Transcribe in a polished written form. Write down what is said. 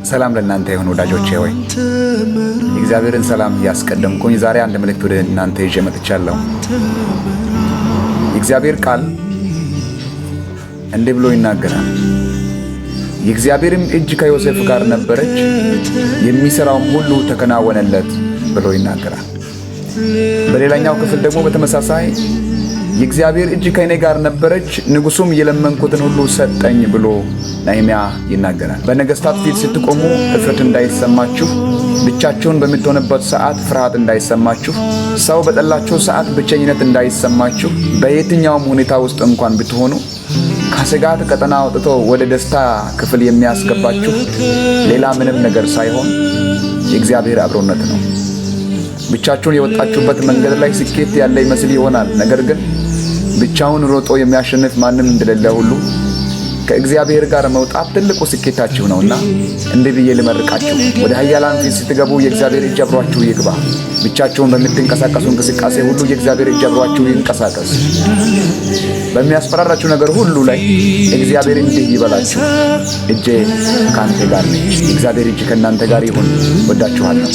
ሰላም ለእናንተ ይሁን ወዳጆቼ ሆይ የእግዚአብሔርን ሰላም ያስቀደምኩኝ ዛሬ አንድ መልእክት ወደ እናንተ ይዤ መጥቻለሁ። የእግዚአብሔር ቃል እንዲህ ብሎ ይናገራል። የእግዚአብሔርም እጅ ከዮሴፍ ጋር ነበረች፣ የሚሰራውም ሁሉ ተከናወነለት ብሎ ይናገራል። በሌላኛው ክፍል ደግሞ በተመሳሳይ የእግዚአብሔር እጅ ከእኔ ጋር ነበረች፣ ንጉሡም የለመንኩትን ሁሉ ሰጠኝ ብሎ ነህምያ ይናገራል። በነገሥታት ፊት ስትቆሙ እፍረት እንዳይሰማችሁ፣ ብቻችሁን በምትሆኑበት ሰዓት ፍርሃት እንዳይሰማችሁ፣ ሰው በጠላችሁ ሰዓት ብቸኝነት እንዳይሰማችሁ፣ በየትኛውም ሁኔታ ውስጥ እንኳን ብትሆኑ ከስጋት ቀጠና አውጥቶ ወደ ደስታ ክፍል የሚያስገባችሁ ሌላ ምንም ነገር ሳይሆን የእግዚአብሔር አብሮነት ነው። ብቻችሁን የወጣችሁበት መንገድ ላይ ስኬት ያለ ይመስል ይሆናል። ነገር ግን ብቻውን ሮጦ የሚያሸንፍ ማንም እንደሌለ ሁሉ ከእግዚአብሔር ጋር መውጣት ትልቁ ስኬታችሁ ነውና እንዲህ ብዬ ልመርቃችሁ። ወደ ኃያላን ፊት ስትገቡ የእግዚአብሔር እጅ አብሯችሁ ይግባ። ብቻችሁን በምትንቀሳቀሱ እንቅስቃሴ ሁሉ የእግዚአብሔር እጅ አብሯችሁ ይንቀሳቀስ። በሚያስፈራራችሁ ነገር ሁሉ ላይ እግዚአብሔር እንዲህ ይበላችሁ፣ እጄ ካንተ ጋር ነች። የእግዚአብሔር እጅ ከእናንተ ጋር ይሁን። ወዳችኋለሁ።